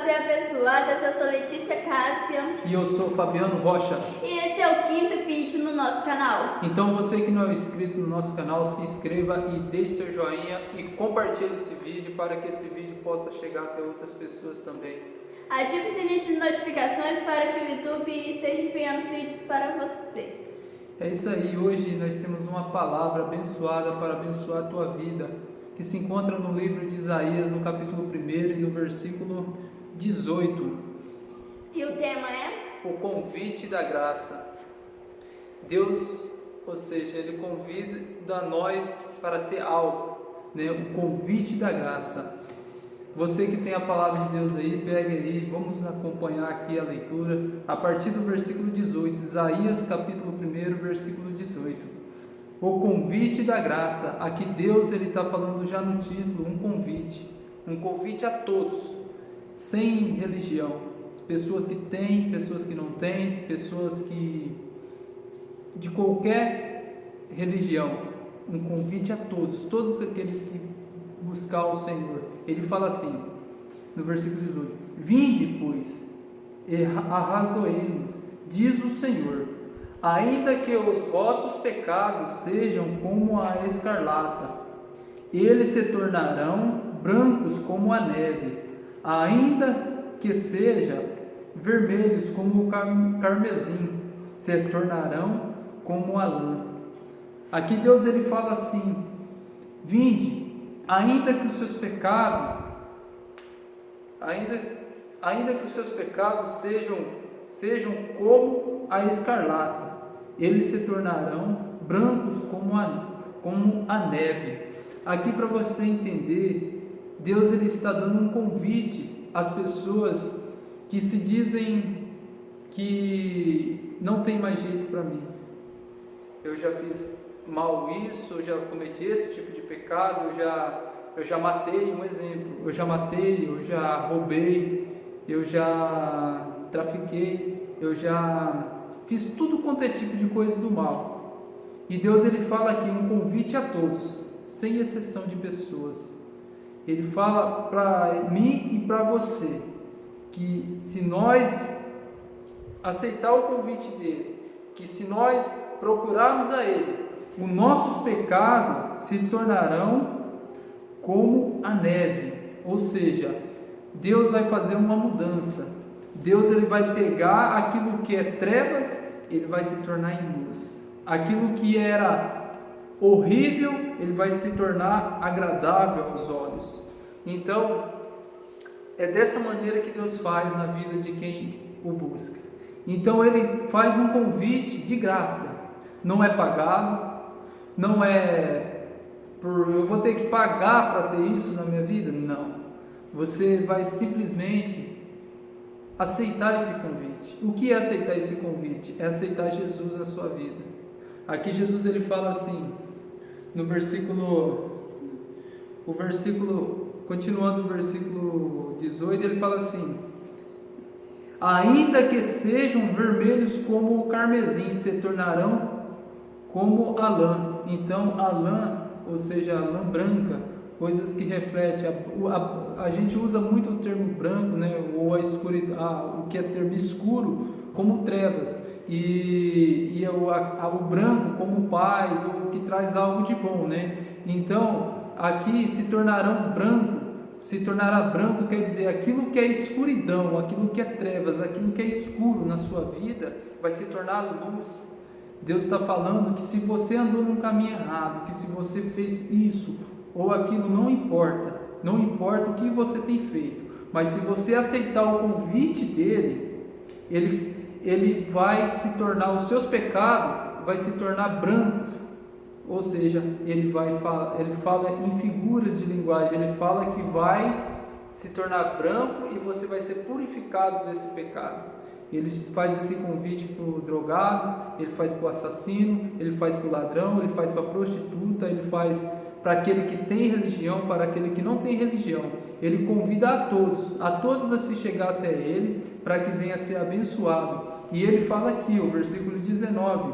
ser abençoada. Eu sou Letícia Cássia. E eu sou Fabiano Rocha. E esse é o 5º vídeo no nosso canal. Então você que não é inscrito no nosso canal, se inscreva e deixe seu joinha e compartilhe esse vídeo para que esse vídeo possa chegar até outras pessoas também. Ative o sininho de notificações para que o YouTube esteja enviando vídeos para vocês. É isso aí, hoje nós temos uma palavra abençoada para abençoar a tua vida, que se encontra no livro de Isaías, no capítulo 1 e no versículo 18. E o tema é? O convite da graça. Deus, ou seja, Ele convida nós para ter algo, né? O convite da graça. Você que tem a palavra de Deus aí, pegue aí, vamos acompanhar aqui a leitura, a partir do versículo 18, Isaías capítulo 1, versículo 18. O convite da graça. Aqui Deus está falando já no título, um convite a todos, sem religião, pessoas que têm, pessoas que não têm, pessoas que de qualquer religião, um convite a todos aqueles que buscar o Senhor. Ele fala assim, no versículo 18: Vinde, pois, e arrazoemos, diz o Senhor, ainda que os vossos pecados sejam como a escarlata, eles se tornarão brancos como a neve, ainda que sejam vermelhos como o carmesim, se tornarão como a lã. Aqui Deus ele fala assim: vinde, ainda que os seus pecados sejam como a escarlata, eles se tornarão brancos como a neve. Aqui, para você entender, Deus ele está dando um convite às pessoas que se dizem que não tem mais jeito para mim. Eu já fiz mal isso, eu já cometi esse tipo de pecado, eu já matei, um exemplo, eu já roubei, eu já trafiquei, eu já fiz tudo quanto é tipo de coisa do mal. E Deus ele fala aqui um convite a todos, sem exceção de pessoas. Ele fala para mim e para você que se nós aceitar o convite dele, que se nós procurarmos a ele, os nossos pecados se tornarão como a neve. Ou seja, Deus vai fazer uma mudança. Deus ele vai pegar aquilo que é trevas, ele vai se tornar em luz. Aquilo que era horrível, ele vai se tornar agradável aos olhos. Então, é dessa maneira que Deus faz na vida de quem o busca. Então, ele faz um convite de graça. Não é pagado, não é eu vou ter que pagar para ter isso na minha vida. Não. Você vai simplesmente aceitar esse convite. O que é aceitar esse convite? É aceitar Jesus na sua vida. Aqui Jesus ele fala assim, no continuando no versículo 18, ele fala assim: ainda que sejam vermelhos como o carmesim, se tornarão como a lã. Então a lã, ou seja, a lã branca, coisas que refletem, a gente usa muito o termo branco, né, ou a escuridão, o que é termo escuro, como trevas, e o branco como paz, ou que traz algo de bom, né? Então aqui se tornará branco quer dizer aquilo que é escuridão, aquilo que é trevas, aquilo que é escuro na sua vida vai se tornar luz. Deus está falando que se você andou num caminho errado, que se você fez isso ou aquilo, não importa o que você tem feito, mas se você aceitar o convite dele, ele vai se tornar, os seus pecados vai se tornar branco. Ou seja, ele fala em figuras de linguagem, ele fala que vai se tornar branco e você vai ser purificado desse pecado. Ele faz esse convite para o drogado, ele faz para o assassino, ele faz para o ladrão, ele faz para a prostituta, ele faz para aquele que tem religião, para aquele que não tem religião. Ele convida a todos a se chegar até ele, para que venha a ser abençoado. E ele fala aqui, o versículo 19: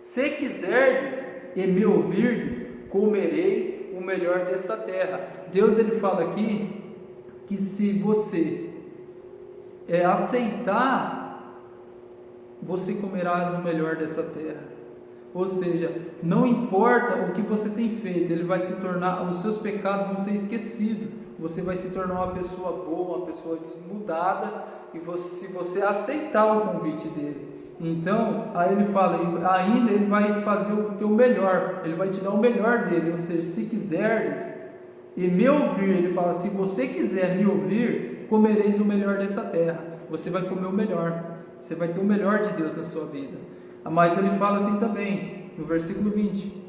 se quiserdes e me ouvirdes, comereis o melhor desta terra. Deus ele fala aqui que se você aceitar, você comerás o melhor dessa terra. Ou seja, não importa o que você tem feito, ele vai se tornar, os seus pecados vão ser esquecidos. Você vai se tornar uma pessoa boa, uma pessoa mudada, e se você aceitar o convite dele. Então, aí ele fala, ainda ele vai fazer o teu melhor, ele vai te dar o melhor dele. Ou seja, se quiseres e me ouvir, ele fala, se você quiser me ouvir, comereis o melhor dessa terra. Você vai comer o melhor, você vai ter o melhor de Deus na sua vida. Mas ele fala assim também, no versículo 20: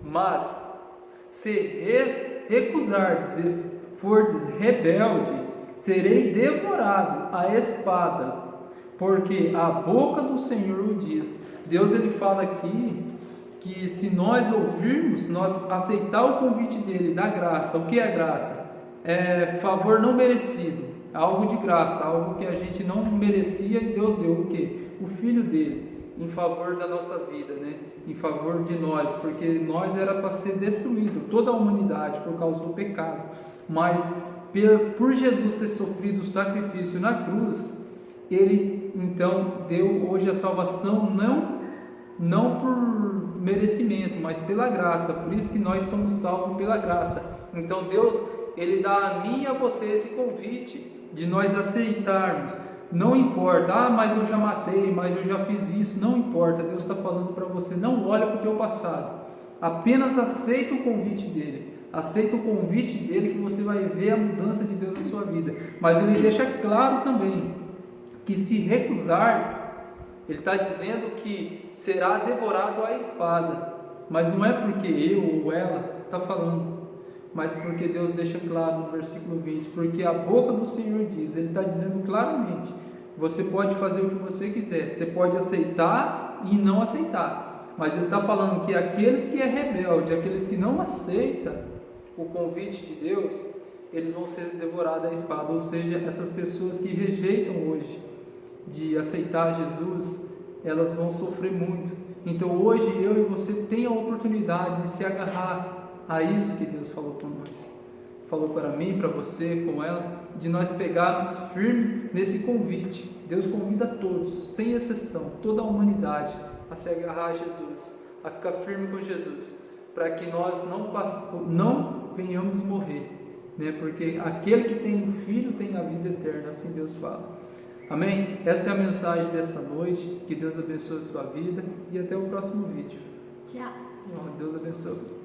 mas se recusardes e fordes rebelde, serei devorado à espada, porque a boca do Senhor o diz. Deus, ele fala aqui que se nós ouvirmos, nós aceitar o convite dele, da graça. O que é graça? É favor não merecido, algo de graça, algo que a gente não merecia, e Deus deu o quê? O Filho dele, em favor da nossa vida, né? Em favor de nós, porque nós era para ser destruído, toda a humanidade, por causa do pecado. Mas por Jesus ter sofrido o sacrifício na cruz, ele então deu hoje a salvação, não por merecimento, mas pela graça. Por isso que nós somos salvos pela graça. Então Deus, ele dá a mim e a você esse convite de nós aceitarmos. Não importa, mas eu já matei, mas eu já fiz isso, não importa. Deus está falando para você, não olha para o teu passado, apenas aceita o convite dele. Aceita o convite dele, que você vai ver a mudança de Deus na sua vida. Mas ele deixa claro também que se recusares, ele está dizendo que será devorado à espada. Mas não é porque eu ou ela está falando, mas porque Deus deixa claro no versículo 20, porque a boca do Senhor diz. Ele está dizendo claramente, você pode fazer o que você quiser, você pode aceitar e não aceitar, mas ele está falando que aqueles que é rebelde, aqueles que não aceitam o convite de Deus, eles vão ser devorados à espada. Ou seja, essas pessoas que rejeitam hoje de aceitar Jesus, elas vão sofrer muito. Então hoje eu e você tem a oportunidade de se agarrar a isso que Deus falou para nós, falou para mim, para você, com ela, de nós pegarmos firme nesse convite. Deus convida todos, sem exceção, toda a humanidade, a se agarrar a Jesus, a ficar firme com Jesus, para que nós não venhamos morrer, né? Porque aquele que tem um filho tem a vida eterna, assim Deus fala. Amém? Essa é a mensagem dessa noite. Que Deus abençoe a sua vida e até o próximo vídeo. Tchau. Deus abençoe.